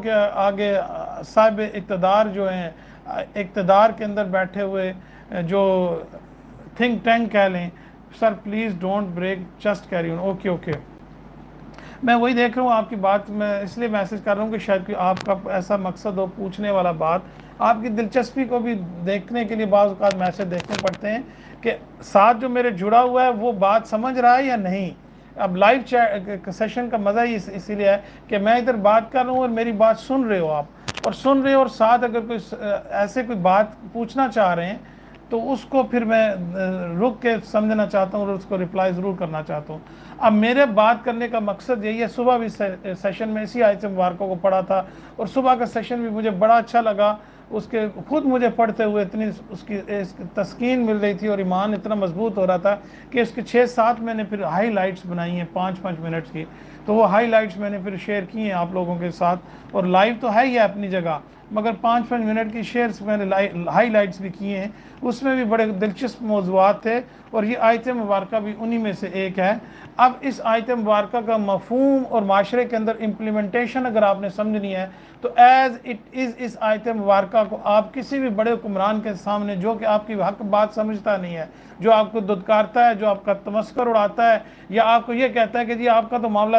کہ آگے صاحب اقتدار جو ہیں، اقتدار کے اندر بیٹھے ہوئے جو تھنک ٹینک کہہ لیں، sir please don't break just carry on. Okay okay, میں وہی دیکھ رہا ہوں آپ کی بات. میں اس لیے میسج کر رہا ہوں کہ شاید کوئی آپ کا ایسا مقصد ہو پوچھنے والا بات. آپ کی دلچسپی کو بھی دیکھنے کے لیے بعض اوقات میسج دیکھنے پڑتے ہیں کہ ساتھ جو میرے جڑا ہوا ہے وہ بات سمجھ رہا ہے یا نہیں. اب لائیو سیشن کا مزہ ہی اسی لیے ہے کہ میں ادھر بات کر رہا ہوں اور میری بات سن رہے ہو آپ، اور سن رہے ہو، اور ساتھ اگر کوئی ایسے کوئی بات پوچھنا چاہ رہے ہیں تو اس کو پھر میں رک کے سمجھنا چاہتا ہوں اور اس کو رپلائی ضرور کرنا چاہتا ہوں. اب میرے بات کرنے کا مقصد یہی ہے. صبح بھی سیشن میں اسی آیت مبارکوں کو پڑھا تھا، اور صبح کا سیشن بھی مجھے بڑا اچھا لگا. اس کے خود مجھے پڑھتے ہوئے اتنی اس کی تسکین مل رہی تھی اور ایمان اتنا مضبوط ہو رہا تھا کہ اس کے 6-7 میں نے پھر ہائی لائٹس بنائی ہیں 5-5 منٹس کی. تو وہ ہائی لائٹس میں نے پھر شیئر کی ہیں آپ لوگوں کے ساتھ. اور لائیو تو ہے ہی ہے اپنی جگہ، مگر 5-5 منٹ کی شیئرس میں نے ہائی لائٹس بھی کیے ہیں. اس میں بھی بڑے دلچسپ موضوعات تھے، اور یہ آیت مبارکہ بھی انہی میں سے ایک ہے. اب اس آیت مبارکہ کا مفہوم اور معاشرے کے اندر امپلیمنٹیشن اگر آپ نے سمجھنی ہے تو ایز اٹ از اس آیت مبارکہ کو آپ کسی بھی بڑے حکمران کے سامنے، جو کہ آپ کی حق بات سمجھتا نہیں ہے، جو آپ کو دھتکارتا ہے، جو آپ کا تمسخر اڑاتا ہے، یا آپ کو یہ کہتا ہے کہ جی آپ کا تو معاملہ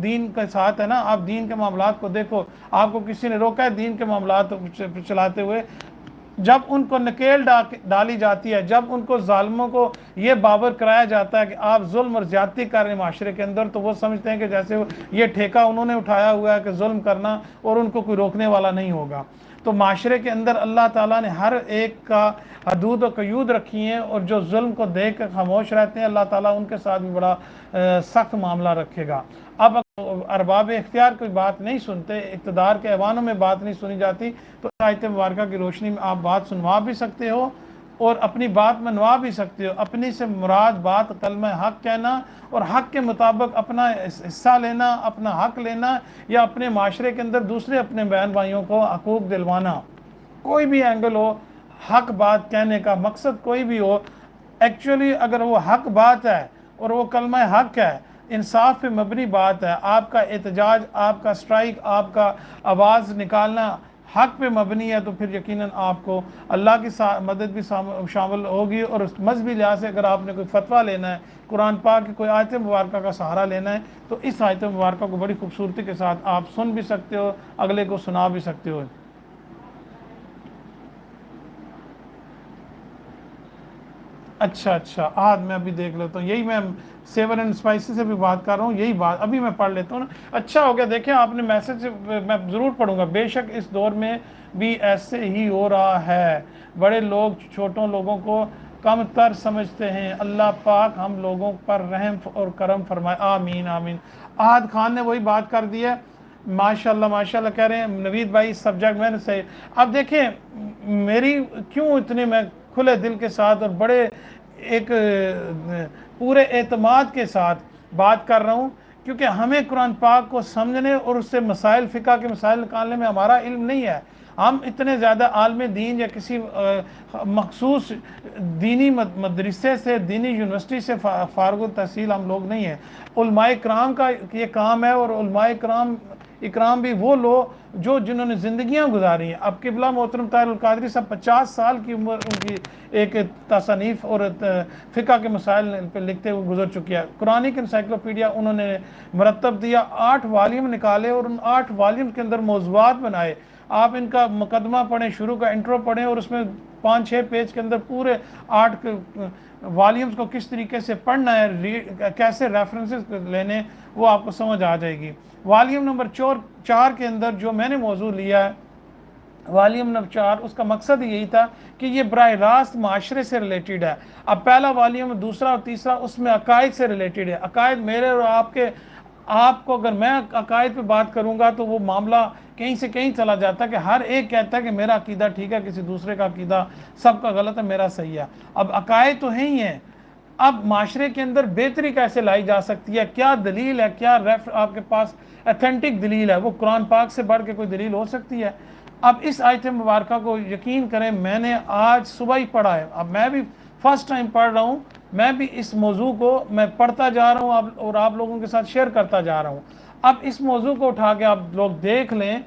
دین کے ساتھ ہے نا، آپ دین کے معاملات کو دیکھو، آپ کو کسی نے روکا ہے دین کے معاملات چلاتے ہوئے. جب ان کو نکیل ڈالی جاتی ہے، جب ان کو ظالموں کو یہ باور کرایا جاتا ہے کہ آپ ظلم اور زیادتی کر رہے ہیں معاشرے کے اندر، تو وہ سمجھتے ہیں کہ جیسے یہ ٹھیکہ انہوں نے اٹھایا ہوا ہے کہ ظلم کرنا، اور ان کو کوئی روکنے والا نہیں ہوگا. تو معاشرے کے اندر اللہ تعالیٰ نے ہر ایک کا حدود و قیود رکھی ہیں، اور جو ظلم کو دیکھ کر خاموش رہتے ہیں اللہ تعالیٰ ان کے ساتھ بھی بڑا سخت معاملہ رکھے گا. اب ارباب اختیار کوئی بات نہیں سنتے، اقتدار کے ایوانوں میں بات نہیں سنی جاتی، تو آیت مبارکہ کی روشنی میں آپ بات سنوا بھی سکتے ہو اور اپنی بات منوا بھی سکتے ہو. اپنی سے مراد بات کلمہ حق کہنا اور حق کے مطابق اپنا حصہ لینا، اپنا حق لینا، یا اپنے معاشرے کے اندر دوسرے اپنے بہن بھائیوں کو حقوق دلوانا. کوئی بھی اینگل ہو، حق بات کہنے کا مقصد کوئی بھی ہو، ایکچولی اگر وہ حق بات ہے اور وہ کلمہ حق ہے، انصاف پہ مبنی بات ہے، آپ کا احتجاج، آپ کا سٹرائک، آپ کا آواز نکالنا حق پہ مبنی ہے، تو پھر یقیناً آپ کو اللہ کی مدد بھی شامل ہوگی. اور مذہبی لحاظ سے اگر آپ نے کوئی فتویٰ لینا ہے، قرآن پاک کی کوئی آیت مبارکہ کا سہارا لینا ہے، تو اس آیت مبارکہ کو بڑی خوبصورتی کے ساتھ آپ سن بھی سکتے ہو، اگلے کو سنا بھی سکتے ہو. اچھا آج میں ابھی دیکھ لیتا ہوں. یہی میں سیور اینڈ اسپائسی سے بھی بات کر رہا ہوں، یہی بات ابھی میں پڑھ لیتا ہوں نا. اچھا ہو گیا، دیکھیں آپ نے میسج، میں ضرور پڑھوں گا. بے شک اس دور میں بھی ایسے ہی ہو رہا ہے، بڑے لوگ چھوٹوں لوگوں کو کم تر سمجھتے ہیں. اللہ پاک ہم لوگوں پر رحم اور کرم فرمائے، آمین آمین. آحد خان نے وہی بات کر دی ہے. ماشاءاللہ کہہ رہے ہیں نوید بھائی سبجیکٹ میں نے صحیح. اب دیکھیں میری کیوں اتنے میں کھلے دل کے ساتھ اور بڑے ایک پورے اعتماد کے ساتھ بات کر رہا ہوں، کیونکہ ہمیں قرآن پاک کو سمجھنے اور اس سے مسائل، فقہ کے مسائل نکالنے میں ہمارا علم نہیں ہے. ہم اتنے زیادہ عالم دین یا کسی مخصوص دینی مدرسے سے، دینی یونیورسٹی سے فارغ التحصیل ہم لوگ نہیں ہیں. علماء کرام کا یہ کام ہے، اور علماء اکرام بھی وہ لوگ جنہوں نے زندگیاں گزاری ہیں. اب قبلہ محترم طاہر القادری صاحب 50 سال کی عمر ان کی ایک تصانیف اور فقہ کے مسائل پہ لکھتے ہوئے گزر چکی ہے. قرآنک انسائکلوپیڈیا انہوں نے مرتب دیا، 8 والیوم نکالے اور ان 8 والیوم کے اندر موضوعات بنائے. آپ ان کا مقدمہ پڑھیں، شروع کا انٹرو پڑھیں، اور اس میں 5-6 پیج کے اندر پورے 8 والیومز کو کس طریقے سے پڑھنا ہے، کیسے ریفرنسز لینے، وہ آپ کو سمجھ آ جائے گی. والیوم نمبر 4 کے اندر جو میں نے موضوع لیا ہے، والیوم نمبر 4، اس کا مقصد یہی تھا کہ یہ براہ راست معاشرے سے ریلیٹڈ ہے. اب پہلا والیوم، دوسرا اور تیسرا اس میں عقائد سے ریلیٹڈ ہے. عقائد میرے اور آپ کو اگر میں عقائد پہ بات کروں گا تو وہ معاملہ کہیں سے کہیں چلا جاتا ہے کہ ہر ایک کہتا ہے کہ میرا عقیدہ ٹھیک ہے، کسی دوسرے کا عقیدہ سب کا غلط ہے، میرا صحیح ہے. اب عقائد تو ہیں ہی ہیں، اب معاشرے کے اندر بہتری کیسے لائی جا سکتی ہے، کیا دلیل ہے، کیا آپ کے پاس ایتھینٹک دلیل ہے، وہ قرآن پاک سے بڑھ کے کوئی دلیل ہو سکتی ہے. اب اس آیت مبارکہ کو یقین کریں میں نے آج صبح ہی پڑھا ہے. اب میں بھی فرسٹ ٹائم پڑھ رہا ہوں، میں بھی اس موضوع کو میں پڑھتا جا رہا ہوں اور آپ لوگوں کے ساتھ شیئر کرتا جا رہا ہوں. اب اس موضوع کو اٹھا کے آپ لوگ دیکھ لیں